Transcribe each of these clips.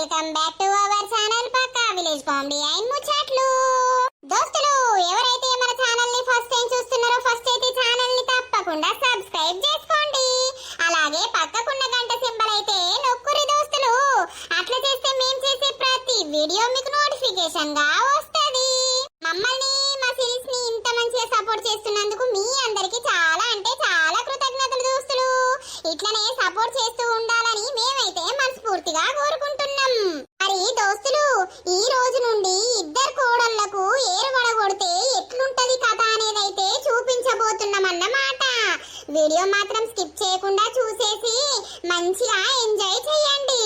Welcome back to our channel Pakka village comedy and Muchatlu. దోస్తులు, ఎవరైతే మన ఛానల్ ని ఫస్ట్ టైం చూస్తున్నారో ఫస్ట్ అయితే ఛానల్ ని తప్పకుండా సబ్స్క్రైబ్ చేసుకోండి. అలాగే పక్కకున్న గంట సింబల్ అయితే నొక్కురి దోస్తులు. అట్లా చేస్తే మేము చేసే ప్రతి వీడియో మీకు నోటిఫికేషన్ గా వస్తది. మమ్మల్ని మా సిరీస్ ని ఇంత మంచిగా సపోర్ట్ చేస్తున్నందుకు మీ అందరికి చాలా అంటే చాలా కృతజ్ఞతలు దోస్తులు. ఇట్లనే సపోర్ట్ చేస్తూ ఉండాలని మేమైతే మనస్ఫూర్తిగా కోరుకుంటున్నాం. మరి దోస్తులు, ఈ రోజు నుండి ఇద్దరు కోడళ్లకు ఏరు వడగొడితే ఎట్లుంటది కథ అనేదైతే చూపించబోతున్నామన్నమాట. వీడియో మాత్రం స్కిప్ చేయకుండా చూసేసి మంచిగా ఎంజాయ్ చేయండి.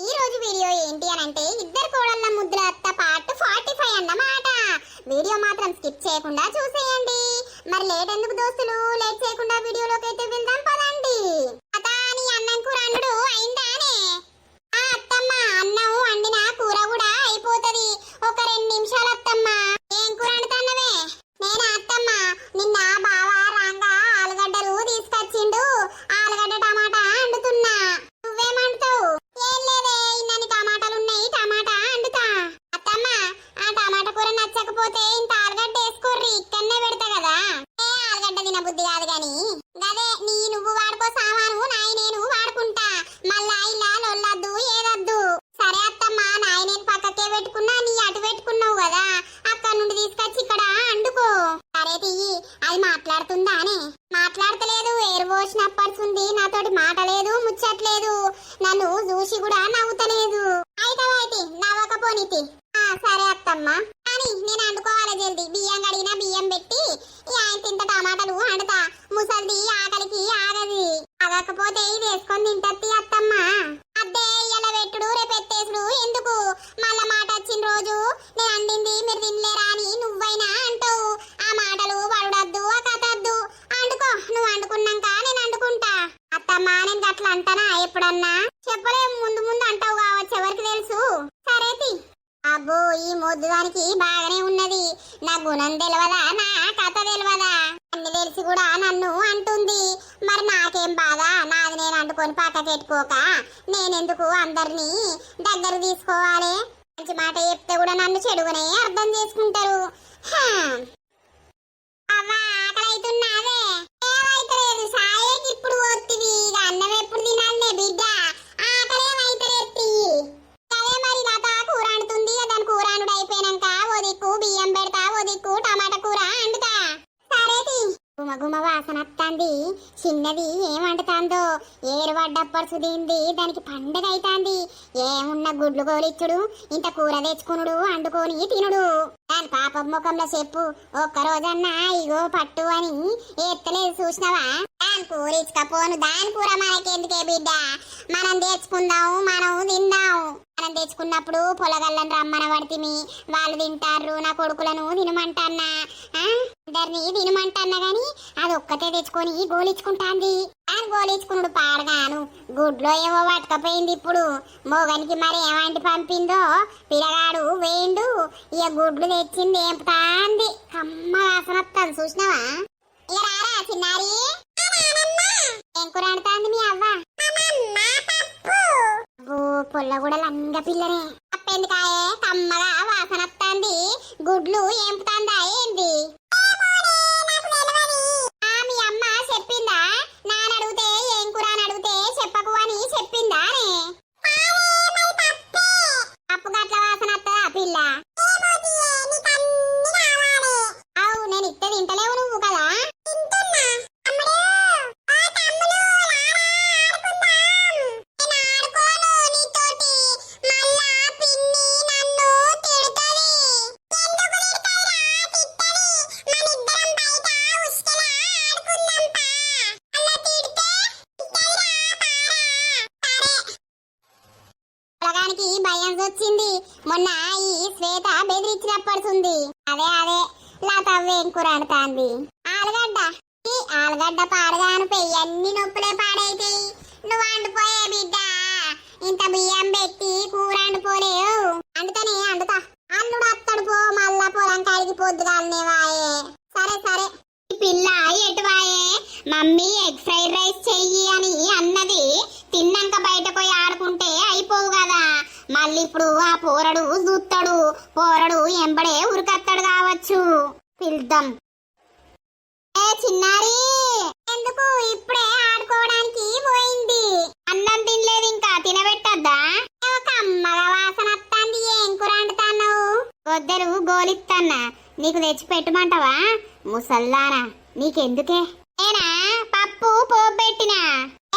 ఈ రోజు వీడియో ఏంటి అనంటే ఇద్దరు కోడళ్ళ ముద్దుల అత్త పార్ట్ 45 అన్నమాట. వీడియో మాత్రం స్కిప్ చేయకుండా చూసేయండి. మరి లేట్ ఎందుకు దోస్తులు, లేట్ చేయకుండా వీడియోలోకి అయితే వెళ్దాం పదండి. అతాని అన్నం కూర అండు అయిందానే? ఆ అత్తమ్మ, అన్నం వండిన కూర కూడా అయిపోతది. ఒక 2 నిమిషాలు అత్తమ్మ. ఏం కూర వండుతాన్నవే? నేను అత్తమ్మ, నిన్న బావ రాంగా ఆలుగడ్డలు తీసుకొచ్చిండు. ఆలుగడ్డ టమాటా వండుతున్నా. నువ్వేమంటావు? ఏం లేదే, ఇన్నని టమాటాలున్నాయి, టమాటా వండుతా. అత్తమ్మ, ఆ టమాటా కూర నచ్చకపోతే ఇంత ఆలుగడ్డ వేసుకోర్రి, ఇక్కడనే పెడతా కదా. ఏ ఆలుగడ్డ తిన బుద్ధి కాదు గాని గదే నువ్వు వాడుకో సామాను, నాయి నేను వాడుకుంటా. మళ్ళా ఇలా లొల్లద్దు ఏదద్దు. సరే అత్తమ్మ, నాయి నేను పక్కకే పెట్టుకున్నా, నీ అటు పెట్టుకున్నావు కదా, అక్కడ నుండి తీసుకొచ్చి ఇక్కడ వండుకో. సరే తియ్యి. అది మాట్లాడుతుందానే? మాట్లాడతలేదు, ఏరు పోసినప్పడుతుంది. నాతోటి మాటలేదు, ముచ్చట్లేదు. నన్ను చూసి కూడా నవ్వుతలేదు. అయితే నవ్వకపోనితి. సరే అత్తమ్మ, కానీ నేను వండుకోవాలి జల్ది. బియ్యం కడిగినా బియ్యం పెట్టి ఆయన తింట టమాటాలు వండుతా. ముసల్ది ఆకలికి ఆగది. ఆగకపోతే ఇది వేసుకొని తింటది అత్తమ్మ. అద్దే ఇలా పెట్టుడు రేపు ఎత్తేసుడు ఎందుకు? మళ్ళా మాట వచ్చిన రోజు నేను అండింది మీరు తినలేరా అని నువ్వైనా అంటావు. ఆ మాటలు పడవద్దు, ఆ కథద్దు. వండుకో, నువ్వు వండుకున్నాక నేను వండుకుంటా. అత్తమ్మ, నేను గట్లా అంటానా ఎప్పుడన్నా? చెప్పలేము, ముందు ముందు అంటావు కావచ్చు, ఎవరికి తెలుసు. సరేతి. అబ్బో, ఈ మొద్దుదానికి బాగానే ఉన్నది. నా గుణం తెలియదా, నా కథ తెలియదా? అన్ని తెలిసి కూడా నన్ను అంటుంది. మరి నాకేం బాధ? నాది నేను అంటుకొని పక్కకెట్టుకోక నేనెందుకు అందరినీ దగ్గర తీసుకోవాలి? మంచి మాట చెప్తే కూడా నన్ను చెడుగునే అర్థం చేసుకుంటారు. అవ్వా, ఆకలి అవుతున్నావే? ఏమైతలేదు, సాయేకి ఇప్పుడు పోతివి. అన్నం ఎప్పుడు తినాలనే బిడ్డ? ఆకలేమైతలేదు. అదే మరి లత కూర అంటుంది. దాని కూర అండు అయిపోయినాక ఓ దిక్కు బియ్యం పెడతా, ఓ దిక్కు టమాటా కూర అండుతా. సరేది. గుమగుమ వాసన వస్తుంది. చిన్నది ఏం వండుతాందో? ఏరు పడ్డప్పుడు సుదీంది, దానికి పండగ అవుతాంది. ఏమున్న గుడ్లు గోలిచ్చుడు, ఇంత కూర తెచ్చుకునుడు, వండుకొని తినుడు. దాని పాప ముఖంలో చెప్పు. ఒక్కరోజన్నా ఇగో పట్టు అని ఎత్తలేదు చూసినవా? దాని కూర ఇచ్చకపోను, దాని కూర మనకెందుకే బిడ్డ? మనం తెచ్చుకుందాం, మనం తిందాం. మనం తెచ్చుకున్నప్పుడు పొలగల్లని రమ్మన పడితిమి, వాళ్ళు తింటారు. నా కొడుకులను తినమంటన్నా, అందరినీ తినమంటన్నా గాని అది ఒక్కటే తెచ్చుకొని గోలిచ్చుకుంటాంది. దాని గోలిచ్చుకున్నాడు పాడగాను. గుడ్లో ఏమో పట్టుకపోయింది. ఇప్పుడు మోగనికి మరి ఏమంటి పంపిందో పిల్లగాడు వేయండు. ఇక గుడ్లు తెచ్చింది ఏంపుతాంది. కమ్మ వాసన వస్తుంది చూసినావా? ఇక రారా చిన్నారి. ఏం కూర వండుతాంది మీ అవ్వ? పొల్ల కూడా లంగ పిల్లనే. అప్పెందుకాయే కమ్మగా వాసన వస్తుంది. గుడ్లు ఏంపుతాందా ఏంది? మీ అమ్మ చెప్పిందా? నాన్న అడిగితే ఏం కూర అని అడిగితే చెప్పకు అని చెప్పిందా? అప్పు గట్ల వాసన వస్తుందా పిల్ల? అవు, నేను ఇస్తే తింటలేవు నువ్వు కదా. భయం వచ్చింది. మొన్న ఈ శ్వేత బెదిరించినప్పడుతుంది. అదే లతవ్వేం కూర వండుతాంది? ఆలుగడ్డ. ఈ ఆలుగడ్డ పాడగాను పెయ్యన్ని నొప్పులే పాడైతాయి. నువ్వు వండుపోయే బిడ్డ. ఇంత బియ్యం పెట్టి కూర వండుకోలేవు. వండుతా. అల్లుడు అత్తడు పో, మళ్ళా పొలం కాడికి పొద్దుగాలనే వాయే. సరే. పిల్ల ఎటు వాయే? మమ్మీ ఎగ్ ఫ్రైడ్ రైస్ చెయ్యి అని అన్నది. తిన్నాక బయట పోయి ఆడుకుంటే అయిపోవు కదా. మళ్ళీ ఇప్పుడు ఆ పోరడు చూస్తాడు, పోరడు ఎంబడే ఉరికత్తాడు కావచ్చు. పిలుద్దాం. ఏ చిన్నారి, ఎందుకు ఇప్పుడే ఆడుకోవడానికి పోయింది? అన్నం తినలేదు ఇంకా, తినబెట్టద్దా? ఒక అమ్మగా వాసన వస్తుంది. ఏం కూర వండుతాన్నావు? గొద్దెలు గోలిత్తన్నా, నీకు తెచ్చి పెట్టమంటావా? ముసల్లానా, నీకెందుకే? నేనా పప్పు పోపెట్టినా.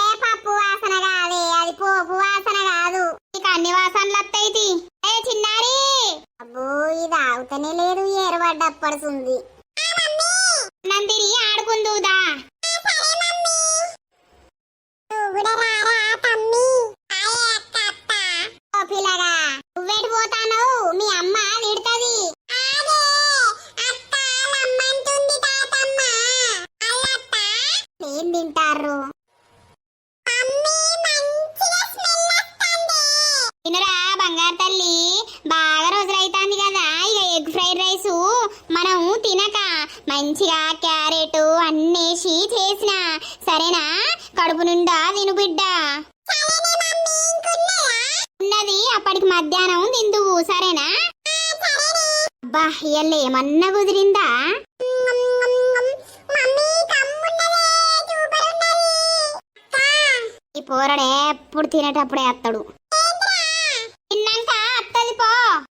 ఏ పప్పు వాసన కాదే, అది పోపు వాసన కాదు. నీకు అన్ని వాసనలు వస్తాయి. ఏ చిన్నారి, అబ్బో ఇది ఆగుతనే లేదు, ఏరుబడ్డప్పడుతుంది. నందిని ఆడుకుందుదా? పిల్లగా నువ్వేటి పోతాను? మీ అమ్మ తిడుతుంది. ఏం తింటారు? తినరా బంగారు తల్లి, బాగా రోజులైతాంది కదా. ఇక ఎగ్ ఫ్రైడ్ రైస్ మనం తినక మంచిగా క్యారెట్ అన్నేసి చేసిన, సరేనా? కడుపు నిండా తిను బిడ్డ. ఉన్నది అప్పటికి మధ్యాహ్నం తిందువు, సరేనా? అబ్బా ఇయ్యాల ఏమన్నా కుదిరిందా? ఈ పోరడే ఎప్పుడు తినేటప్పుడే అత్తడు. తిన్నాక అత్తది పో.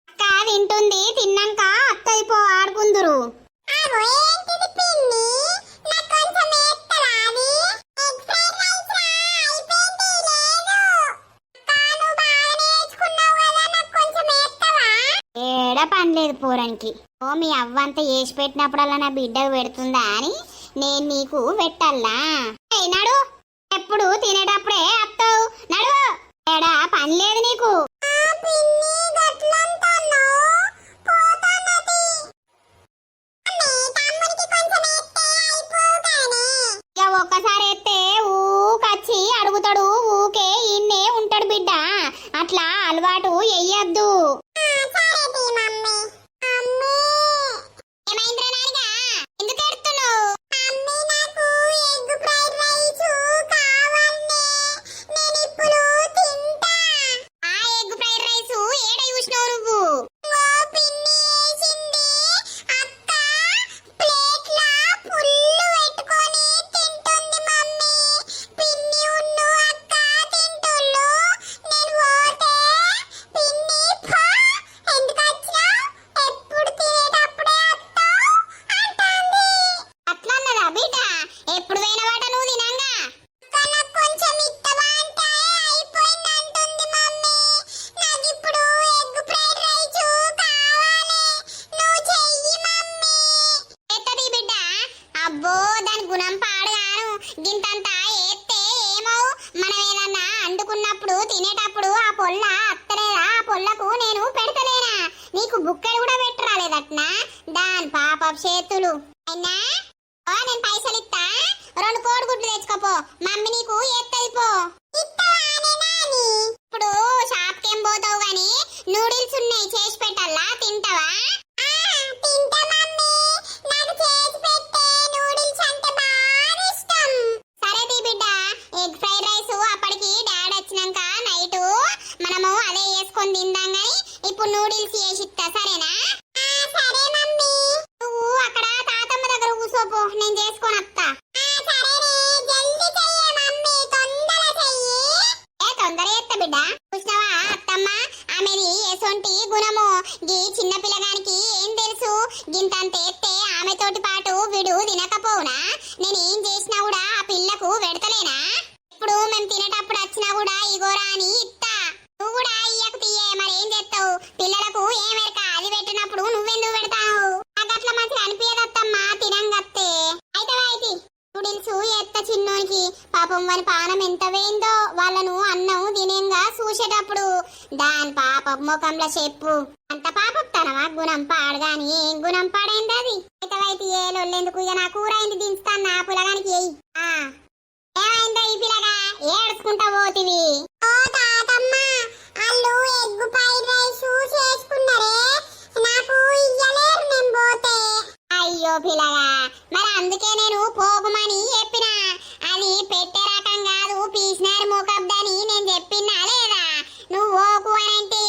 అక్క తింటుంది, తిన్నాక అత్తది పో, ఆడుకుందురు. ఏడా పని లేదు పోరానికి. ఓ మీ అవ్వంతా వేసి పెట్టినప్పుడల్లా నా బిడ్డకు పెడుతుందా అని నేను నీకు పెట్టల్లా? నడు, ఎప్పుడు తినేటప్పుడే అత్తావు. నడు, ఏడా పని లేదు నీకు. ఒక్కసారి ఎత్తే ఊకచ్చి అడుగుతాడు, ఊకే ఇన్నే ఉంటాడు బిడ్డ. అట్లా అలవాటు ఎయ్యద్దు. అబ్బో దాని గుణం పాడుగాను. గింతంతా ఏస్తే ఏమో, మనం ఏదన్నా అండుకున్నప్పుడు తినేటప్పుడు ఆ పొల్ల అత్తలేదా? ఆ పొల్లకు నేను పెడతలేనా? నీకు బుక్కలు కూడా పెట్టరాలేదట్నా? దాని పాప చేతులు. అయినా నేను పైసలు ఇస్తా, 2 కోడిగుడ్లు తెచ్చుకోపో, మమ్మీ నీకు ఎత్తది పో. ఇప్పుడు షాప్ కేం పోతావు గాని నూడిల్స్ ఉన్నాయి, చేసి పెట్టాలా? తింటావా? ఎగ్ ఫ్రైడ్ రైస్ అప్పటికి డాడీ వచ్చినాక నైట్ మనము అదే వేసుకొని తిందాం గాని ఇప్పుడు నూడిల్స్ చేసి ఇస్తా, సరేనా? సరే మమ్మీ, నువ్వు అక్కడ తాతమ్మ దగ్గర కూర్చోపో, నేను చేసుకొని వస్తా. తొందర చేస్తా బిడ్డ. చూసినావా అత్తమ్మ, ఆమెది ఎసొంటి గుణము. గీ చిన్న పిల్లగానికి ఏం తెలుసు? గింతంత ఎత్తే ఆమెతోటి పాటు విడు తినకపోవునా? నేను ఏం చేసినా కూడా ఆ పిల్లకు పెడతలేనా? ఇప్పుడు మేము తినేటప్పుడు వచ్చినా కూడా ఇగోరా అని ఇస్తా. నువ్వు కూడా ఇయ్యకు తీయే, మరి ఏం చేస్తావు? పిల్లలకు ఏమెరక, అది పెట్టినప్పుడు నువ్వెందుకు పెడతావు? నాకు అట్లా మంచిగా అనిపించదత్తమ్మా తినంగత్తే. అయితే నూడిల్స్ ఎత్త చిన్నోనికి, పాపం వాని పానం ఎంత వేయిందో వాళ్ళను అన్నం తినేంగా చూసేటప్పుడు. దాని పాప ముఖంలో చెప్పు, అంత పాపతనమా? గుణం పాడగాని ఏం గుణం పాడైంది అది? అయితే ఏ లొల్లెందుకు? ఇక నా కూర అయింది, దించుతాను నా పిల్లగానికి. ఏమైందో ఈ పిల్లగా ఏడ్చుకుంటా పోతివి? ఓ తాతమ్మ, వాళ్ళు ఎగ్ ఫ్రైడ్ రైస్ చేసుకున్నారే, నాకు ఇయ్యలేరు నేను పోతే. అయ్యో పిల్లగా, మరి అందుకే నేను పోకుమని చెప్పినా. అది పెట్టే రకం కాదు, పీసినారు మోకబ్దని నేను చెప్పినా లేదా? నువ్వు పోకు అని అంటే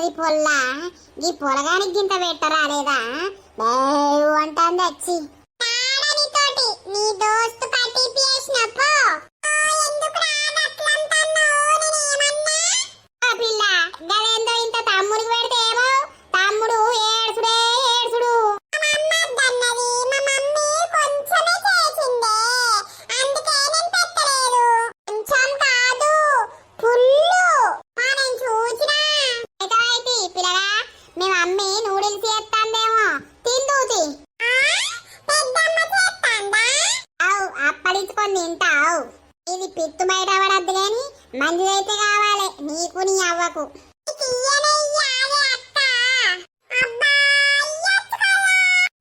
ఓరి పొల్ల ఈ పొలగానికి గింత పెట్టరా లేదా అంటాంది వచ్చి తోటి నీ దోస్తు కట్టిపియేసినప్పో పిల్ల గదేందో ఇంత తమ్ముడికి పెడితే ఏమో తమ్ముడు ఏడ్చుడే ఏడ్చుడు మీ మమ్మీ నూడిల్స్ చేస్తాందేమో తిందూతి అప్పడించుకొని తింటావు ఇది పిత్తు బయట పడద్దు గాని మంచిదైతే కావాలి నీకు నీ అవ్వకు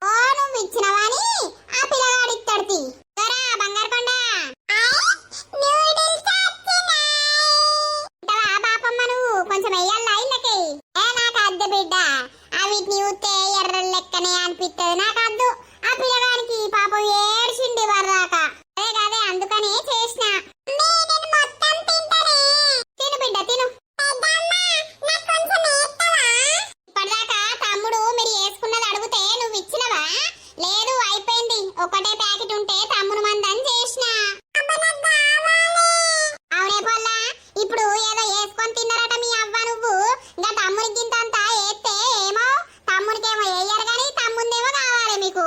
ఓ నువ్వు ఇచ్చినవని ఆ పిల్లగాడు ఇస్తాడు బంగారు కొండ బాపమ్మ నువ్వు కొంచెం వెయ్యాలా ఇళ్ళకి నాకు అద్దె బిడ్డ వీటిని ఊతే ఎర్ర లెక్కనే అనిపిస్తుంది నాకు అద్దు ఆ పిల్లగానికి పాపం ఏడ్చిండి వరదాకా అదే కదే అందుకనే చేసిన తిను బిడ్డ తిను ఇప్పటిదాకా తమ్ముడు మీరు వేసుకున్నది అడిగితే నువ్వు ఇచ్చినవా లేదు అయిపోయింది ఒకటే ప్యాకెట్ ఉంటే తమ్ముడు మందని చేసిన అవునే పొల్లా ఇప్పుడు ఏదో వేసుకొని తిన్నారట మీ అవ్వ నువ్వు ఇంకా తమ్ముడికి ఇంతంతా వేస్తే ఏమో తమ్ముడికేమో వేయరు కానీ తమ్ముందేమో కావాలి మీకు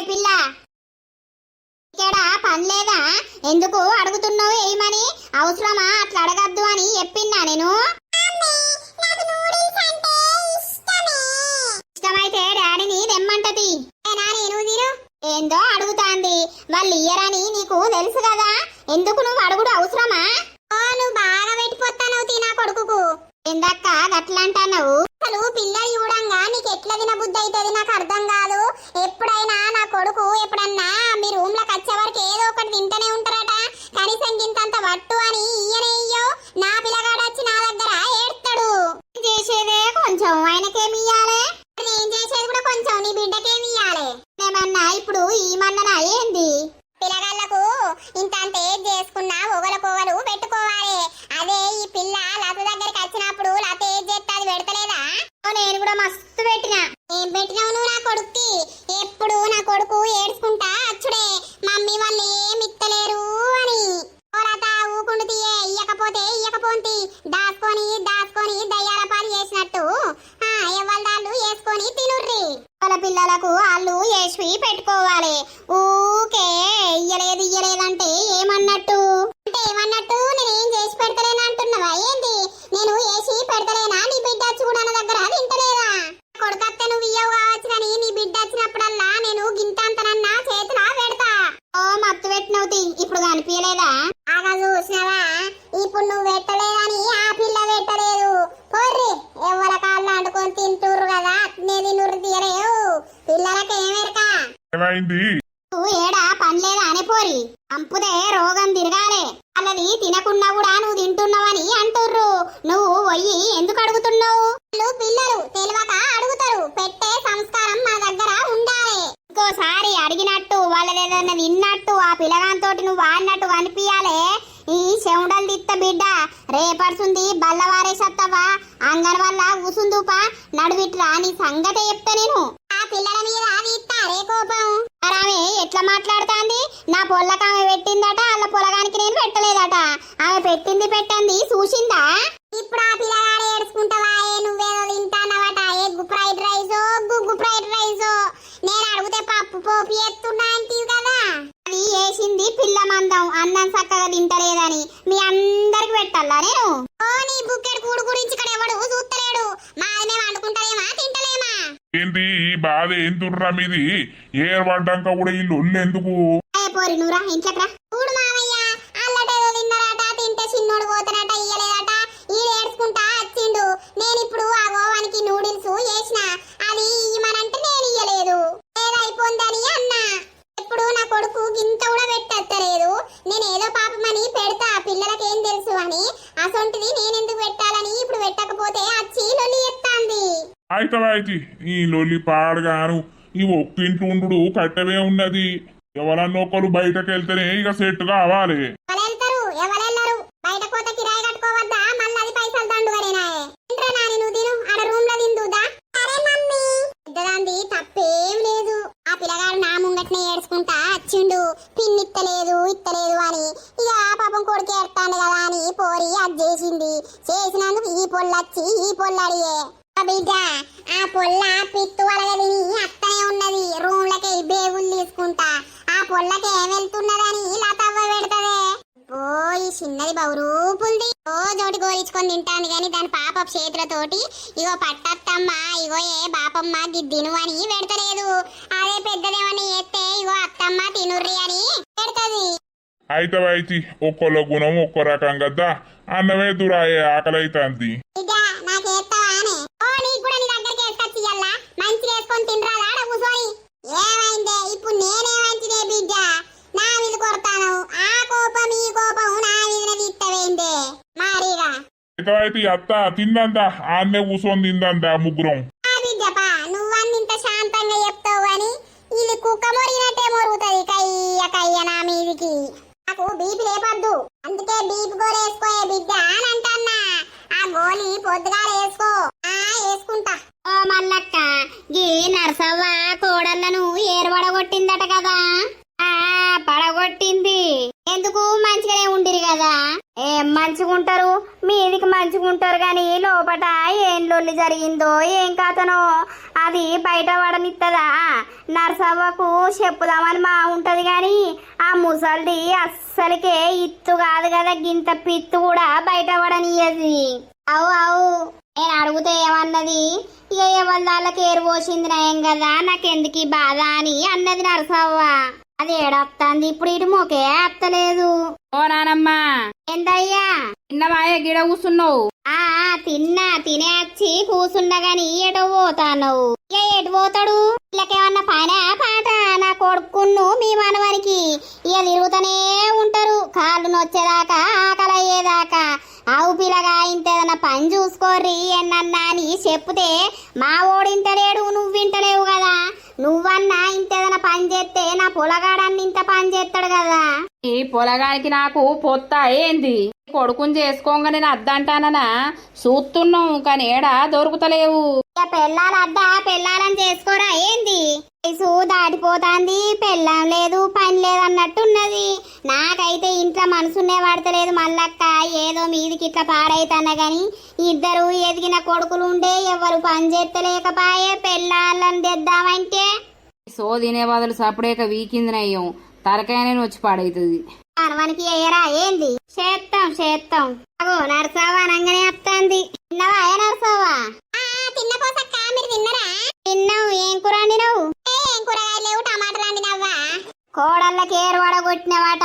పిల్ల ఇక్కడ పని లేదా ఎందుకు అడుగుతున్నావు ఏమని అవసరమా అట్లా అడగద్దు అని చెప్పిందా నేను ఇష్టమైతే డాడీని తెమ్మంటది నేను తిను ఏందో అడుగుతాంది వాళ్ళు ఇయ్యరని నీకు తెలుసు కదా ఎందుకు నువ్వు అడుగుడు అవసరమా నువ్వు బాగా పెట్టిపోతావు తినా కొడుకు ఎందక్క గట్లంటావు అసలు పిల్లలు చూడంగా నీకు ఎట్లా తినబుద్ధి అవుతుంది నాకు అర్థం కాదు ఎప్పుడైనా నా కొడుకు ఎప్పుడన్నా మీ రూమ్ లోకి వచ్చే వరకు ఏదో ఒకటి తింటూనే ఉంటారట కనీసం గింతంత వట్టు అని ఇయ్యనే ఇయ్యో నా పిల్లగాడు వచ్చి నా దగ్గర ఏడ్తాడు చేసేదే కొంచెం ఆయనకేమి ఇయ్యాలి నేను చేసేది కూడా కొంచెం నీ బిడ్డకేమి ఇయ్యాలి ఏమన్నా ఇప్పుడు ఈమన్నా ఏంది పిల్లగాళ్ళకు ఇంత ఏది చేసుకున్నా ఒకరికొకరు పెట్టుకోవాలి అదే ఈ పిల్ల లత దగ్గరికి వచ్చినప్పుడు లత ఏది చేస్తే అది పెడతలేదా నేను కూడా మస్తు పెట్టినా ఏం పెట్టినావు నువ్వు నా కొడుక్కి ఎప్పుడు నా కొడుకు ఏడ్చుకుంటా అచ్చుడే మమ్మీ వాళ్ళు ఏమి ఇత్తలేరు అని లత ఊకుండు తీయే ఇయ్యకపోతే ఇయ్యకపోంతి దాచుకొని దాచుకొని దయ్యాల పాలు చేసినట్టు ఎవరిదాళ్ళు వేసుకొని తినుర్రి వాళ్ళ పిల్లలకు వాళ్ళు వేసి పెట్టుకోవాలి ఊకే ఇయ్యలేదు ఇయ్యలేదంటే ఏమన్నట్టు అంటే ఏమన్నట్టు నేనేం చేసి పెడతలేనా అంటున్నావా ఏంది నేను వేసి పెడతలేనా నీ బిడ్డ వచ్చి కూడా నా దగ్గర తింటలేదా కొడుకత్తే నువ్వు ఇయ్యవు కావచ్చు కానీ నీ బిడ్డ వచ్చినప్పుడల్లా నేను గింతంతనన్నా చేతులా పెడతా ఓ మత్తు పెట్టినవుతి ఇప్పుడు కనిపించలేదా ఆగా చూసినావా ఇప్పుడు నువ్వు పెట్టలేదని ఆ పిల్ల పెట్టలేదు పోర్రి ఎవరి కాళ్ళు అంటుకొని తింటూరు కదా నేను నుర్రు తీయలేవు పిల్లలకి ఏమేరక ఏడా పని లేదా అనే పోరి అంపుదే రోగం తిరగాలే అల్లది తినకున్నా కూడా నువ్వు తింటున్నావని అంటుర్రు నువ్వు పోయి ఎందుకు అడుగుతున్నావు పిల్లలు తెలియక అడుగుతారు పెట్టే సంస్కారం మా దగ్గర ఉండాలి ఇంకోసారి అడిగినట్టు వాళ్ళదేదన్నా విన్నట్టు ఆ పిల్లగాంతోటి నువ్వు వాడినట్టు కనిపించాలే ఈ చెవుడలు తిత్త బిడ్డ రేపడుతుంది బల్లవారేసత్తవా అంగన్ వల్ల ఊసుందూపా నడువిట్రా నీ సంగతే చెప్తా నేను ఆ పిల్లల మీద తీస్తారే కోపం ఆమె ఎట్లా మాట్లాడుతాంది నా పొల్లకామె పెట్టిందట అల్ల పొలగానికి నేను పెట్టలేదట ఆమె పెట్టింది చూసిందా ఇప్పుడు ఆ పిల్లగాడు ఏడ్చుకుంటావా నువ్వేదో తింటానవట ఎగ్ ఫ్రైడ్ రైసో గుగ్గు ఫ్రైడ్ రైసో నేను అడిగితే పప్పు పోపు ఎత్తున్నా అంటీవి కదా అది వేసింది పిల్ల మందం అన్నం చక్కగా తింటలేదని మీ అందరికి పెట్టాలా నేను ఓ నీ బుక్కెడు కూడు గురించి ఇక్కడ ఎవడు చూస్తలేడు మాది మేము వండుకుంటలేమా తింటలేమా ఏంటి ఈ బాధ ఏం తుర్రా మీది ఏర్పడ్డాక కూడా ఈ లొల్లు ఎందుకు పోరి నువ్వురా ఇంట్లోకి రా చూడు మామయ్య అల్లటేదో తిన్నారట తింటే చిన్నోడు పోతానట ఇయ్యలేదట ఈ ఏడ్చుకుంటా వచ్చిండు నేను ఇప్పుడు ఆ గోవానికి నూడిల్స్ చేసిన అది ఇయ్యమనంటే నేను ఇయ్యలేదు ఏదైపోందని అన్నా ఎప్పుడు నా కొడుకు గింత కూడా పెట్టలేదు నేను ఏదో పాపమని పెడతా పిల్లలకేం తెలుసు అని అసొంటిది నేనెందుకు పెట్టాలని ఇప్పుడు పెట్టకపోతే వచ్చి లొల్లి ఎత్తాంది అయితే ఈ లొల్లి పాడగాను ఈ ఒక్కింటి ఉండు కట్టవే ఉన్నది ఎవరన్నా ఒకరు బయటకు వెళ్తేనే ఇక సెట్ కావాలి అట్నే ఏడ్చుకుంటా వచ్చిండు. పిన్ని ఇత్తలేదు అని. ఇక పాపం కొడుకు ఏడతాడు కదా అని పోరి అది చేసింది. చేసినందుకు ఈ పొల్లొచ్చి ఈ పొల్లడియే బిడ్డ. ఆ పొల్ల పిత్తు వలగదిని అత్తనే ఉన్నది. రూమ్లకి బేగులు తీసుకుంటా. ఆ పొల్లకి ఏం వెళ్తున్నదని లతవ్వ పెడతదే. ఓ ఈ చిన్నది బౌరూపుంది. జోటి గోరించుకొని తింటాను గాని దాని పాప చేతులతోటి ఇగో పట్టత్తమ్మ ఇగో ఏ బాపమ్మ గిద్దిను అని పెడతలేదు. అదే పెద్దదేమని ఎత్తే ఇగో అత్తమ్మ తినుర్రి అని పెడతది. అయితే ఒక్కోలో గుణం ఒక్కో రకం కదా. అన్నమే దురాయే ఆకలి అవుతుంది. బిడ్డ నాకేస్తావానే? ఓ నీకు కూడా నీ దగ్గరికి వేసుకొచ్చి ఇయ్యాలా? మంచిగా వేసుకొని తినరాదా ఆడ కూర్చొని? ఏమైందే ఇప్పుడు నేనే మంచిదే బిడ్డ. నా మీద కొడతాను. ఆ కోపం ఈ కోపం నా మీద తీస్తవేందే మారీగా. అయితే అత్త తిందంతా ఆన్నే కూర్చొని తిందంతా ముగ్గురం. ఆ బిడ్డపా నువ్వన్నింత శాంతంగా చెప్తావు గాని ఇది కుక్క మొరిగినట్టే మొరుగుతుంది. కయ్య నా మీదికి. నాకు బీపీ లేపద్దు. అందుకే బీపీ గోలు వేసుకోయే బిడ్డ అని అంటన్నా. ఆ గోలి పొద్దుగా వేసుకో. వేసుకుంటా. ఓ మల్లక్క గీ నరసవ్వ కోడళ్ళను ఏర్పడగొట్టిందట కదా. పడగొట్టింది. ఎందుకు మంచిగానే ఉండిరు కదా. ఏం మంచిగుంటారు, మీదికి మంచిగుంటారు గాని లోపట ఏం లొల్లి జరిగిందో ఏం కథనో అది బయట పడనిత్తదా. నర్సవ్వకు చెప్పుదామని మా ఉంటది గాని ఆ ముసల్ది అస్సలకే ఇత్తు కాదు కదా. గింత పిత్తు కూడా బయట పడనియది. అవు నేను అడిగితే ఏమన్నది, ఇక ఎవరి ఏరు పోసింది నయం కదా, నాకెందుకు ఈ బాధ అని అన్నది నరసవ్వ. అది ఏడొస్తుంది ఇప్పుడు. ఇటు మోకే అత్తలేదు. ఓ నానమ్మా ఏందయ్యా తిన్నవాయ గిడ కూసున్నావు? తినే వచ్చి కూసుండగాని ఎటు పోతాను. ఇక ఎటు పోతాడు? ఇళ్ళకేమన్నా పనా పాట? నా కొడుకును మీ మనవనికి ఇక తిరుగుతూనే ఉంటారు. కాళ్ళు నొచ్చేదాకా ఆకలి అయ్యేదాకా. ఆవు పిల్లగా ఇంతేదన్నా పని చూసుకోర్రి ఎన్నన్నా అని చెప్తే మా ఓడింటలేడు, నువ్వింటలేవు కదా. నువ్వన్నా ఇంతేదన్నా పని చేస్తే నా పొలగాడన్ని ఇంత పని చేస్తాడు కదా. ఈ పొలగానికి నాకు పొత్త ఏంది? కొడుకుని చేసుకోగా నేను అద్దంటానన్నా చూస్తున్నావు కానీ ఏడా దొరుకుతలేవు. ఇక పెళ్ళాలద్దా పెళ్ళాలని చేసుకోరా ఏంది? వయసు దాటిపోతాంది, పెళ్ళం లేదు పని లేదు అన్నట్టున్నది. నాకైతే ఇంట్లో మనసున్నే పడతలేదు మల్లక్క. ఏదో మీదికి ఇట్లా పాడైతన్నా గాని ఇద్దరు ఎదిగిన కొడుకులు ఉండే ఎవరు పని చేస్తలేకపాయే. పెళ్ళాలని తెద్దామంటే సో తినే బదులు సపడేక వీకింది నయ్యం తరకాయనే వచ్చి పాడైతుంది. మనకి ఎయ్యరా ఏంది? చేస్తాం. అగో నరసవ్వ అనగానే వస్తుంది. తిన్నవా ఏ నరసవ్వ? తిన్నపోసక్క మీరు తిన్నరా? తిన్నావు. ఏం కూర వండినావు? ఏం కూరగాయలు లేవు, టమాటాలు వండినవ్వా. కోడళ్ళకి ఏరు వడగొట్టినవాట.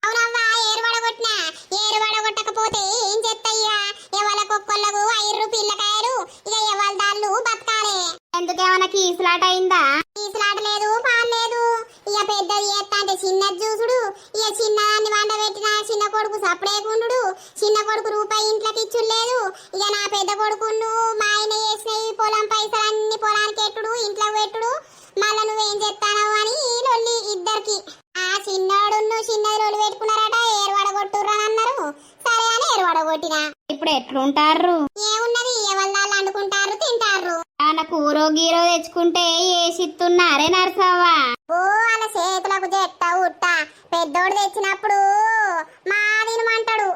అవునవ్వా ఏరు వడగొట్టినా. ఏరు వడగొట్టకపోతే ఏం చేస్తాయ్యా? ఎవరికొక్కళ్ళకు 5 పిల్లకాయలు. ఇక ఎవరి దాళ్ళు బతకాలే. ఎందుకేమన్నా కీసులాట అయిందా? కీసులాట లేదు, పాలు లేదు. ఇక పెద్దది చేస్తా అంటే చిన్నది చూసుడు. ఇక చిన్నదాన్ని వండ పెట్టిన చిన్న కొడుకు సపడేకుండు. చిన్న కొడుకు రూపాయి ఇంట్లోకి ఇచ్చులేదు. ఇక నా పెద్ద కొడుకును మా ఆయన చేసినవి పొలం పైసలన్నీ పొలానికి ఎట్టుడు, ఇంట్లో పెట్టుడు. మళ్ళా నువ్వేం చేస్తానవు అని లొల్లి ఇద్దరికి. ఆ చిన్నోడున్ను చిన్నది లొల్లి పెట్టుకున్నారట. ఏరు వడగొట్టుర్రు అని అన్నారు. సరే అని ఏరు వడగొట్టినా. ఇప్పుడు ఎట్లుంటారు? ఏమున్నది ఎవరి దాళ్ళు వండుకుంటారు, తింటారు. ఆయన కూరో గీరో తెచ్చుకుంటే ఏసిస్తున్నారే నరసవ్వ. ఓ అలా చేతులకు జట్ట ఉట్ట. పెద్దోడు తెచ్చినప్పుడు మా తినమంటాడు.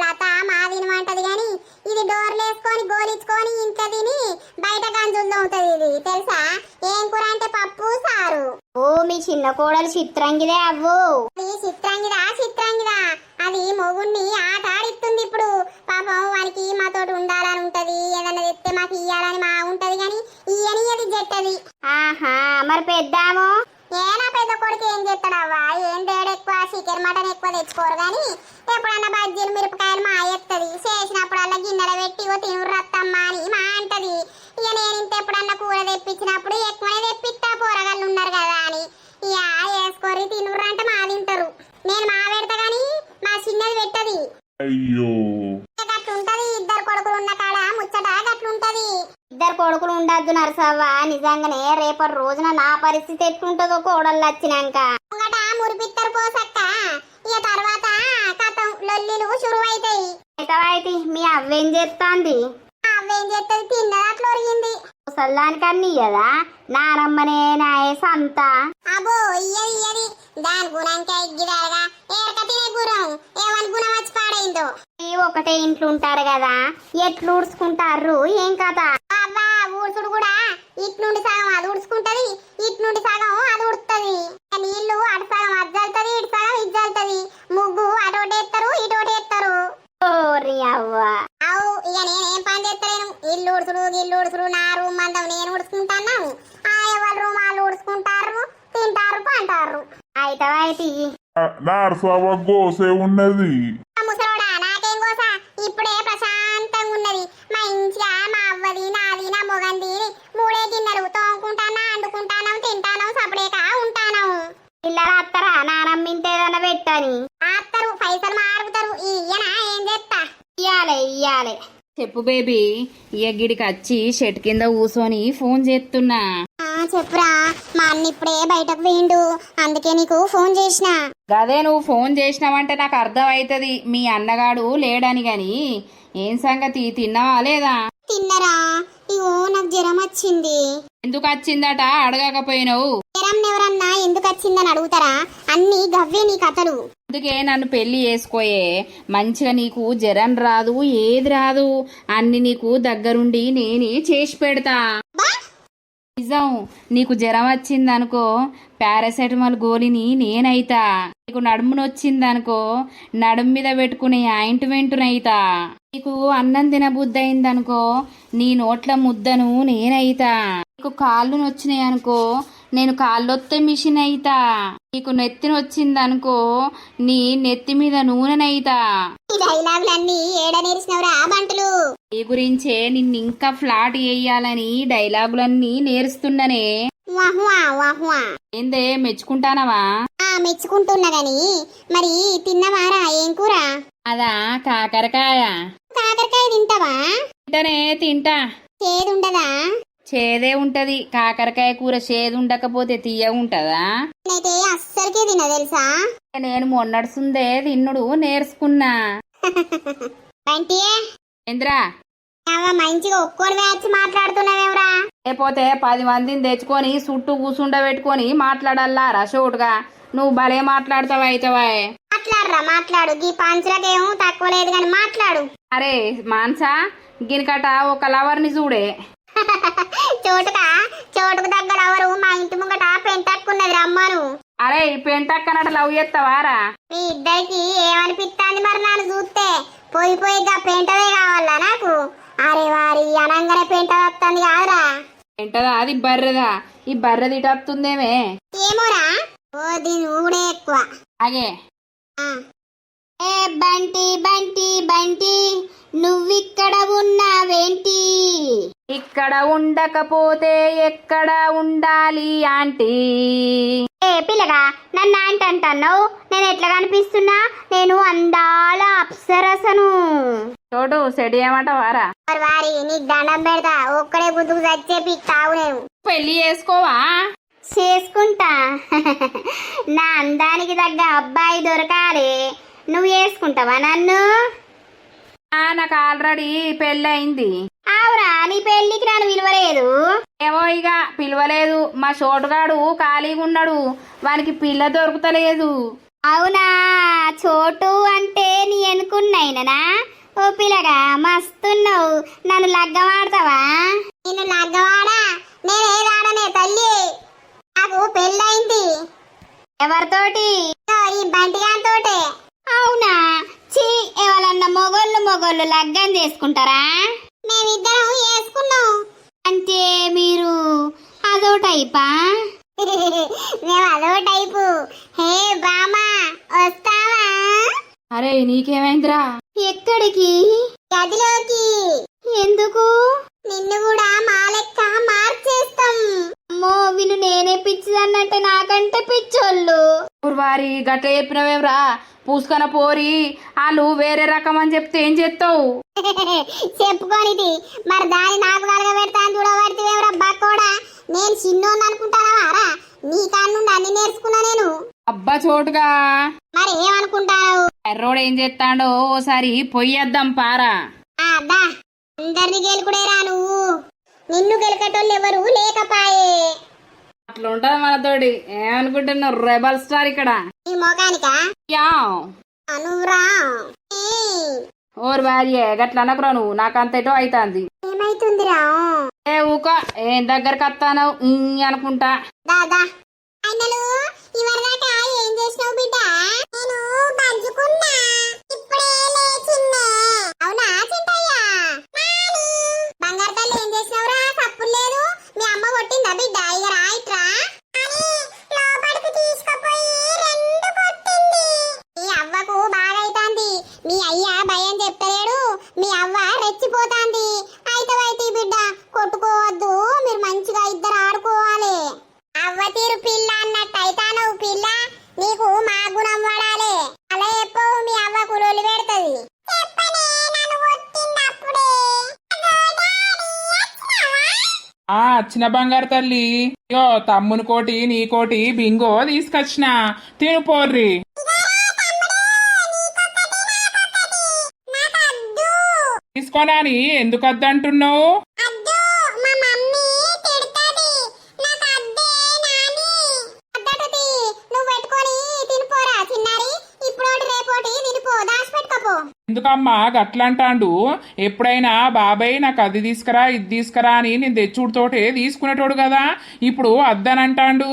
లత మా తినమంటది గాని ఇది డోర్లేసుకొని గోలించుకొని ఇంట్లో తిని బయట గంజులు తోముతుంది. ఇది తెలుసా? ఏం కూర అంటే పప్పు సారు. ఓ మీ చిన్న కోడలు చిత్రంగిదే అవ్వు. చిత్రంగిదా? అది మొగుణ్ణి ఆట ఆడిస్తుంది ఇప్పుడు. పాపం వానికి మాతోటి ఉండాలని ఉంటది. ఏదన్నా తెస్తే మాకు ఇయ్యాలని మా ఉంటది గాని ఇయ్యని అది జట్టది. మరి పెద్దామో ఏనా పెద్ద కొడుకు ఏం చేస్తాడవ్వా? ఏం తేడా ఎక్కువ చికెన్ మటన్ ఎక్కువ తెచ్చుకోరు గాని ఎప్పుడన్నా బజ్జీలు మిరపకాయలు మా ఎత్తది. చేసినప్పుడల్లా గిన్నెలో పెట్టి తినురత్తమ్మా అని మా అంటది. ఇక నేను ఇంత ఎప్పుడన్నా కూర తెప్పించినప్పుడు ఎక్కువనే తెప్పిస్తా, పోరగాళ్ళు ఉన్నారు కదా అని. ఇక వేసుకొని తినుర్రంటే మా తింటారు. నేను మా పెడతా గాని మా చిన్నది పెట్టది. అయ్యో గట్లుంటది. ఇద్దరు కొడుకులు ఉన్న కాడ ముచ్చట గట్లుంటది. ఇద్దరు కొడుకులు ఉండద్దు నరసవ్వ. నిజంగానే రేపటి రోజున నా పరిస్థితి ఎట్లుంటదో కోడళ్ళు వచ్చినాక. ముంగట మురిపిత్తరు పోసక్క. ఇక తర్వాత కథం లొల్లిలు షురువైతాయి. అయితే మీ అవ్వేం చేస్తాంది? అవ్వేం చేస్తుంది? తిన్నది అట్లా ఒరిగింది. ముసల్దానికన్నీ కదా నానమ్మనే నాయ సంత అబో ఇయ్యది దాని గుణంకే ఇగ్గిదారుగా ఏరక తినే గురం ఏమని గుణం వచ్చి పాడైందో ఒకటే ఇంట్లో ఉంటారు కదా ఎట్లు ఊడ్చుకుంటారు ఏం కథ అబ్బా ఊడ్చుడు కూడా ఇటు నుండి సగం అది ఊడ్చుకుంటది ఇటు నుండి సగం అది ఉడుతుంది నీళ్లు అటు సగం అది జల్లుతుంది ఇటు సగం ఇది జల్లుతుంది ముగ్గు అటోటేస్తారు ఇటోటేస్తారు అవు ఇక నేనేం పని చేస్తలేను ఇల్లు ఊడ్చుడు నా రూమ్ మందం నేను ఊడ్చుకుంటాను ఆ ఎవరి రూమ్ వాళ్ళు ఊడ్చుకుంటారు తింటారు పంటారు అయితే నార్సవ గోసే ఉన్నది ముసలోడా నాకేం కోసా ఇప్పుడే ప్రశాంతంగా ఉన్నది మా ఇంట్లో మా అవ్వది నాది నా మొగంది మూడే గిన్నెలు తోముకుంటానా అండుకుంటాను తింటాను సపరేకా ఉంటాను పిల్లలు అత్తరా నానమ్మింతేదన్నా పెట్టని అత్తరు పైసలు మారుతారు ఇయ్యనా ఏం చేస్తా ఇయ్యాలే చెప్పు బేబీ గిడికి వచ్చి షెట్ కింద కూసోని ఫోన్ చేస్తున్నా. చెప్పురా మా అన్న ఇప్పుడే బయటకు పోయిండు అందుకే నీకు ఫోన్ చేసిన. గదే నువ్వు ఫోన్ చేసినావంటే నాకు అర్థం అవుతుంది మీ అన్నగాడు లేడని గాని ఏం సంగతి తిన్నావా లేదా? తిన్నరా ఇగో నాకు జ్వరం వచ్చింది. ఎందుకు వచ్చిందట అడగకపోయినావు? జ్వరం ఎవరన్నా ఎందుకు వచ్చిందని అడుగుతారా? అన్ని గవ్వే నీ కథలు. అందుకే నన్ను పెళ్లి చేసుకోయే, మంచిగా నీకు జ్వరం రాదు ఏది రాదు అన్ని నీకు దగ్గరుండి నేనే చేసి పెడతా. నిజం, నీకు జ్వరం వచ్చిందనుకో పారాసెటమాల్ గోళీని నేనైతా. నీకు నడుము నొచ్చిందనుకో నడుము మీద పెట్టుకునే ఆయింట్మెంటునైతా. నీకు అన్నం తినబుద్ధి అయిందనుకో నీ నోట్ల ముద్దను నేనైతా. నీకు కాళ్ళు నొచ్చినాయి అనుకో నేను కాళ్ళొత్తే మిషన్ అయితా. నీకు నెత్తి నొచ్చిందనుకో నీ నెత్తి మీద నూనెనైతా. డైలాగులన్నీ ఏడ నేర్చినవరా బంటులు? ఈ గురించే నిన్ను ఇంకా ఫ్లాట్ వేయాలని డైలాగులన్నీ నేర్స్తున్ననే. ఏందే మెచ్చుకుంటానవా? మెచ్చుకుంటున్నా గాని మరి తిన్నవారా? ఏం కూర? అదా కాకరకాయ. కాకరకాయ తింటావా? తింటా. చేదుండదా? చేదే ఉంటది. కాకరకాయ కూర చేదు ఉండకపోతే తీయ ఉంటదా? నేనైతే అస్సలకే తిన తెలుసా. నేను మొన్నడుసుందే తిన్నుడు నేర్చుకున్నా. ఏంద్రా మంచిగా ఒక్కొని వచ్చి మాట్లాడుతున్నావేమరా? లేకపోతే 10 మందిని తెచ్చుకొని చుట్టూ కూసుండబెట్టుకొని మాట్లాడాలా రషోటుగా. నువ్వు భలే మాట్లాడతావా? అయితవా మాట్లాడరా మాట్లాడు. గీ పంచులకేమో తక్కువ లేదు కానీ మాట్లాడు. అరే మాన్సా గినకట ఒక లవర్ని చూడే. చోటుకు దగ్గర ఎవరు? మా ఇంటి ముంగట పెంటక్కున్నది రమ్మను. అరే పెంటక్కనట లవ్ చేస్తావారా? మీ ఇద్దరికి ఏమనిపిస్తుంది మరి నన్ను చూస్తే? పోయిగా పెంటదే కావాలా నాకు? అరే వారి అనంగానే పెంట వస్తుంది కాదురా. పెంటదా? అది బర్రెదా? ఈ బర్రెది ఇటొస్తుందేమే. ఏమోరా దీని ఊడే ఎక్కువ. అగే ఏ బంటి బంటి బంటి నువ్విక్కడ ఉన్నావేంటి? ఇక్కడ ఉండకపోతే ఎక్కడ ఉండాలి ఆంటీ? ఏ పిల్లగా నన్ను ఆంటీ అంటున్నావు? నేను ఎట్లా కనిపిస్తున్నా? నేను అందాల అప్సరసను. చోటు సెడి ఏమంటావారా? వారి నీకు దండం పెడతా. ఒక్కడే గుద్దుకు చచ్చే పిక్తావు. నేను పెళ్లి చేసుకోవా? చేసుకుంటా. నా అందానికి తగ్గ అబ్బాయి దొరకాలి. నువ్వు చేసుకుంటావా నన్ను? నాకు ఆల్రెడీ పెళ్ళి అయింది. అవురా? నీ పెళ్లికి నన్ను విలువలేదు. ఏమో ఇక పిలవలేదు. మా చోటుగాడు ఖాళీగా ఉన్నాడు, వానికి పిల్ల దొరుకుతలేదు. అవునా? చోటు అంటే నీ అనుకున్నాయినా? ఓ పిల్లగా మస్తున్నావు. నన్ను లగ్గమాడతావా? నిన్ను లగ్గమాడా? నేనేదాడనే తల్లి. నాకు పెళ్ళయింది. ఎవరితోటి? ఈ బంటిగాంతోటే. అవునా? చీ, ఎవరన్నా మొగోళ్ళు లగ్గం చేసుకుంటారా? మేమిద్దరం చేసుకున్నాం. అంటే మీరు అదో టైపా? మేము అదో టైపు. హే బామా వస్తావా? అరే నీకేమైందిరా? ఎక్కడికి? గదిలోకి. ఎందుకు? నిన్ను కూడా మా లెక్క మార్చేస్తాం. అమ్మో వీళ్ళు నేనే పిచ్చిదన్నట్టే నాకంటే పిచ్చోళ్ళు. వారి గట్ల చెప్పినవేమ్రా? పూసుకన పోరి వాళ్ళు వేరే రకం అని చెప్తే ఏం చేస్తావు? చెప్పుకోనిది మరి దాని నాకు కలగబెడతాను చూడబడితేవేమరా బక్కోడా. నేను చిన్నోళ్ళు అనుకుంటానా? నీ కాన్ను అన్ని నేర్చుకున్నా నేను. అబ్బా చోటుగా మరి ఏమనుకుంటావు? ఎర్రోడు ఏం చేస్తాడో ఓసారి పొయ్యొద్దాం పారా. అందరిని గెలుకుడేరా నువ్వు. నిన్ను గెలకటోళ్ళు ఎవరు లేకపాయే. అట్లా ఉంటది మనతోటి. ఏమనుకుంటున్నావు రెబల్ స్టార్ ఇక్కడ? నీ మొగానికా యా అనువ్రా? ఓర్ భార్య గట్ల అనకురా నువ్వు, నాకు అంత ఎటో అవుతుంది. ఏమైతుందిరా? ఏ ఊక ఏం దగ్గరకు వస్తాను అనుకుంటా. దాదా అన్నలు ఇవరిదాకా ఏం చేసినావు బిడ్డ? నేను దంచుకున్నా, ఇప్పుడే లేచిన్నే. అవునా చింటయ్యా? బంగారు తల్లి ఏం చేసినావురా? తప్పు లేదు. మీ అమ్మ కొట్టిందా బిడ్డ? ఇక రాయిట్రా లోపలికి తీసుకుపోయి రెండు కొట్టింది. మీ అవ్వకు బాగా అయితాంది. మీ అయ్య భయం చెప్తలేడు, మీ అవ్వ రెచ్చిపోతాంది. అయితే బిడ్డ కొట్టుకోవద్దు, మీరు మంచిగా ఇద్దరు ఆడుకోవాలి. అవ్వ తీరు పిల్ల అన్నట్టు అయితానవు పిల్ల, నీకు మా గుణం వాడాలి. అలా చెప్పు, మీ అవ్వ కులోలు పెడతది. వచ్చిన బంగారు తల్లి, యో తమ్ముని కోటి నీ కోటి బింగో తీసుకొచ్చిన, తిను పోర్రి. తీసుకోనాని ఎందుకు వద్దంటున్నావు? ఎందుకమ్మా గట్లంటాండు? ఎప్పుడైనా బాబాయ్ నాకు అది తీసుకురా ఇది తీసుకురా అని నేను తెచ్చుడుతోటే తీసుకునేటోడు కదా, ఇప్పుడు అద్దనంటాండు.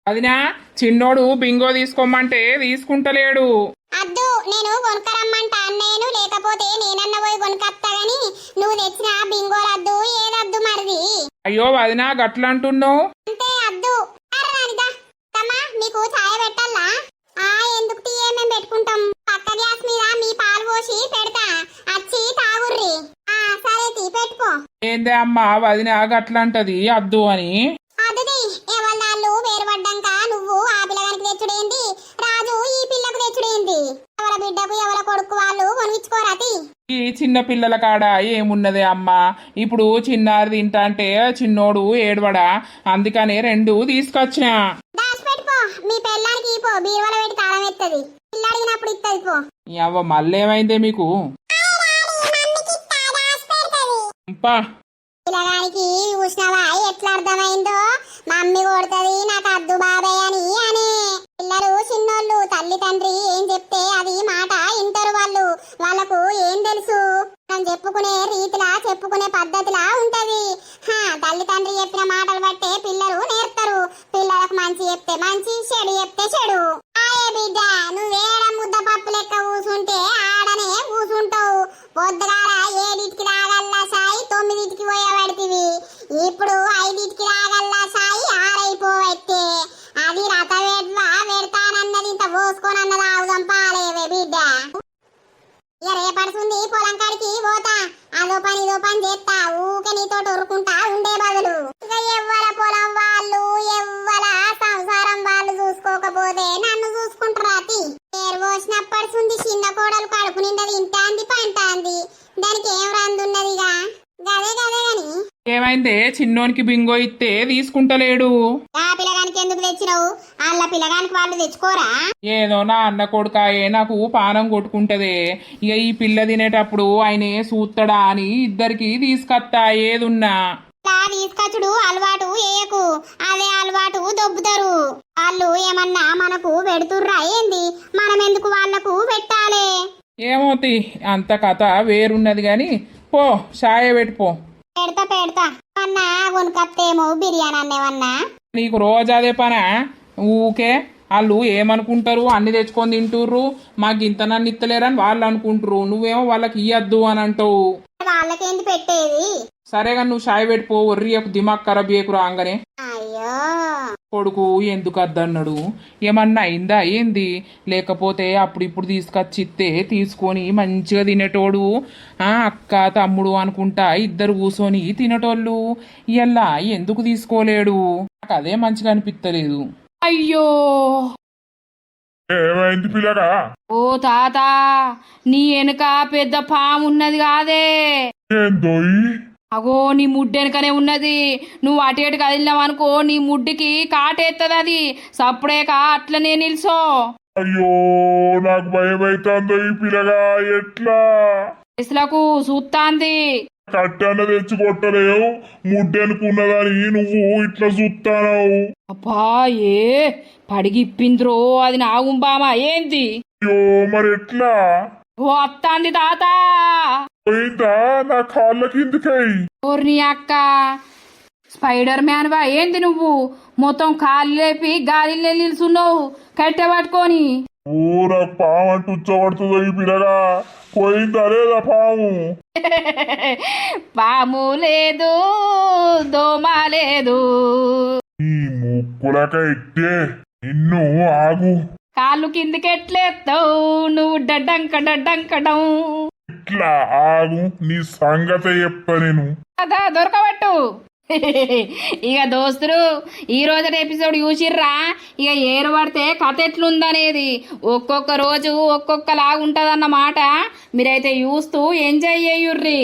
అదినా చిన్నోడు బింగో తీసుకోమంటే తీసుకుంటలేడు. అద్దు, నేను కొనుక్కరమ్మంటా. నేను లేకపోతే నేనన్న పోయి కొనుక్కత్తా గాని నువ్వు తెచ్చిన బింగోలద్దు ఏదద్దు మరిది. అయ్యో వదినా గట్లంటున్నావు? అంతే అద్దు. రానిదా తమ్మా, మీకు ఛాయ పెట్టాలా? ఎందుకు టీయే మేము పెట్టుకుంటాం. పక్క గ్యాస్ మీద మీ పాలు పోసి పెడతా, వచ్చి తాగుర్రి. సరే తీ పెట్టుకో. ఏందే అమ్మా వదినా గట్లంటది అద్దు అని? అదుది ఎవరిదాళ్ళు వేరుపడ్డాక నువ్వు ఆ పిల్లగానికి తెచ్చుడేంది, రాజు ఈ పిల్లకు తెచ్చుడేంది? ఎవరి బిడ్డకు ఎవరి కొడుకు వాళ్ళు కొనిచ్చుకోరాతి. ఈ చిన్న పిల్లల కాడ ఏమున్నదే అమ్మా, ఇప్పుడు చిన్నారి తింటా అంటే చిన్నోడు ఏడవడా, అందుకనే రెండు తీసుకొచ్చిన. దాచి పెట్టుకో, మీ పిల్లానికి పో, బీరువాలో పెట్టి తాళం ఎత్తది. పిల్ల అడిగినప్పుడు ఇత్తది పో. అవ్వ మళ్ళేమైందే మీకు? పా పిల్లగానికి చూసినావా ఎట్లా అర్థమైందో? మమ్మీ కొడుతుంది నాకు అద్దు బాబాయ్ అని అనే. పిల్లలు చిన్నోళ్ళు, తల్లి తండ్రి ఏం చెప్తే అది మాట ఇంటారు వాళ్ళు. వాళ్ళకు ఏం తెలుసు? మనం చెప్పుకునే రీతిలా చెప్పుకునే పద్ధతిలా ఉంటది. తల్లి తండ్రి చెప్పిన మాటలు బట్టే పిల్లలు నేర్తారు. పిల్లలకు మంచి చెప్తే మంచి, చెడు చెప్తే చెడు. ఆయే బిడ్డ, నువ్వేడ ముద్ద పప్పు లెక్క కూసుంటే ఆడనే కూసుంటావు. పొద్దుగాల 7కి రాగల్లా సాయి 9కి పోయబడితివి. ఇప్పుడు 5కి రాగల్లా సాయి 6 అది రథ పెడతానన్నది ఇంత పోసుకోనన్నది ఆవుదం పాలేవే బిడ్డ. ఇక రేపడుతుంది పొలం కాడికి పోతా, అదో పని ఇదో పని చేస్తా. ఊకే నీతో ఉరుకుంటా ఉండే బదులు ఇక ఎవ్వల పొలం వాళ్ళు ఎవ్వల సంసారం వాళ్ళు చూసుకోకపోతే నన్ను చూసుకుంటారాతి. పేరు పోసినప్పడుతుంది చిన్న కోడలు కడుపు నిండా తింటాంది పంటాంది, దానికి ఏం రందున్నదిగా. గదే గదే గాని ఏమైందే? చిన్నోనికి బింగో ఇస్తే తీసుకుంటలేడు. ఆ పిల్లగానికి ఎందుకు తెచ్చినావు? వాళ్ళ పిల్లగానికి వాళ్ళు తెచ్చుకోరా? ఏదో నా అన్న కొడుకాయే నాకు పానం కొట్టుకుంటదే. ఇక ఈ పిల్ల తినేటప్పుడు ఆయనే సూత్తడా అని ఇద్దరికి తీసుకొత్తా ఏదున్నా. తీసుకొచ్చుడు అలవాటు ఏయకు, అదే అలవాటు దొబ్బుతారు. వాళ్ళు ఏమన్నా మనకు పెడుతుర్రా ఏంది? మనం ఎందుకు వాళ్లకు పెట్టాలి? ఏమోతి అంత కథ వేరున్నది గాని పో షాయ పెట్టుపో. పెడతా అన్నా కొనుకత్తేమో బిర్యానీ అన్నేమన్నా. నీకు రోజు అదే పనా? ఊకే వాళ్ళు ఏమనుకుంటారు, అన్ని తెచ్చుకొని తింటుర్రు, మాకు ఇంత నన్ను ఇత్తలేరని వాళ్ళు అనుకుంటారు. నువ్వేమో వాళ్ళకి ఇయ్యద్దు అని అంటావు. వాళ్ళకేంది పెట్టేది? సరేగా నువ్వు షాయి పెట్టిపో, ఒర్రియకు దిమాగ్ ఖరాబ్ చేయకురా అంగనే. అయ్యో కొడుకు ఎందుకు అద్దన్నాడు? ఏమన్నా అయిందా ఏంది? లేకపోతే అప్పుడు ఇప్పుడు తీసుకొచ్చి ఇస్తే తీసుకొని మంచిగా తినేటోడు. అక్క తమ్ముడు అనుకుంటా ఇద్దరు కూర్చొని తినేటోళ్ళు. ఇలా ఎందుకు తీసుకోలేడు? నాకు అదే మంచిగా అనిపిస్తలేదు. అయ్యో ఏమైంది పిల్లగా? ఓ తాత, నీ వెనుక పెద్ద పాము ఉన్నది కాదే? ఏందోయి? అగో నీ ముడ్డు వెనకనే ఉన్నది, నువ్వు అటు ఇటు కదిలినావు అనుకో నీ ముడ్డుకి కాటేస్తుంది, అది సప్పుడేక అట్లనే నిల్సో. అయ్యో నాకు భయం అవుతుందో ఈ పిల్లగా ఎట్లా ఇసులకు చూస్తాంది. కట్టన్న తెచ్చి కొట్టలేవు, ముడ్డెనుకున్నదని నువ్వు ఇట్లా చూస్తానవు. అబ్బా ఏ పడిగిప్పింద్రో, అది నాగుంబామా ఏంది? అయ్యో మరి ఎట్లా ఓ అత్తాంది తాత. పోయిందా నా కాళ్ళ కిందికై. ఓర్ని అక్క స్పైడర్ మ్యాన్ వా ఏంది నువ్వు? మొత్తం కాళ్ళు లేపి గాలిలో నిల్చున్నావు కట్టె పట్టుకొని. ఊర పాము అంటూ ఉచ్చబడుతుందో ఈ పిల్లగా, పోయిందా లేదా పాము? పాము లేదు దోమ లేదు. ఈ ముక్కులక ఎక్కే నిన్ను ఆగు. కాళ్ళు కిందికెట్లేస్తావు నువ్వు డడ్డంకడం. ఇట్లా ఆగు, నీ సంగతే చెప్తా నేను. అదా దొరకబట్టు. ఇక దోస్తులు ఈ రోజు ఎపిసోడ్ చూసిర్రా? ఇక ఏరు పడితే కథ ఎట్లుందనేది ఒక్కొక్క రోజు ఒక్కొక్కలాగా ఉంటదన్నమాట. మీరైతే చూస్తూ ఎంజాయ్ చేయుర్రి.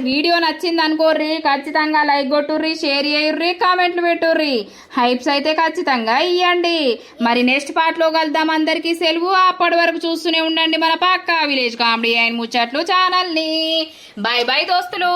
వీడియో నచ్చింది అనుకోర్రి, ఖచ్చితంగా లైక్ కొట్టుర్రి, షేర్ చేయుర్రి, కామెంట్లు పెట్టుర్రి. హైప్స్ అయితే ఖచ్చితంగా ఇయ్యండి. మరి నెక్స్ట్ పార్ట్ లో కలుద్దాం. అందరికీ సెలవు. అప్పటి వరకు చూస్తూనే ఉండండి మన పక్కా విలేజ్ కామెడీ అండ్ ముచ్చట్లు ఛానల్ ని. బై బై దోస్తులు.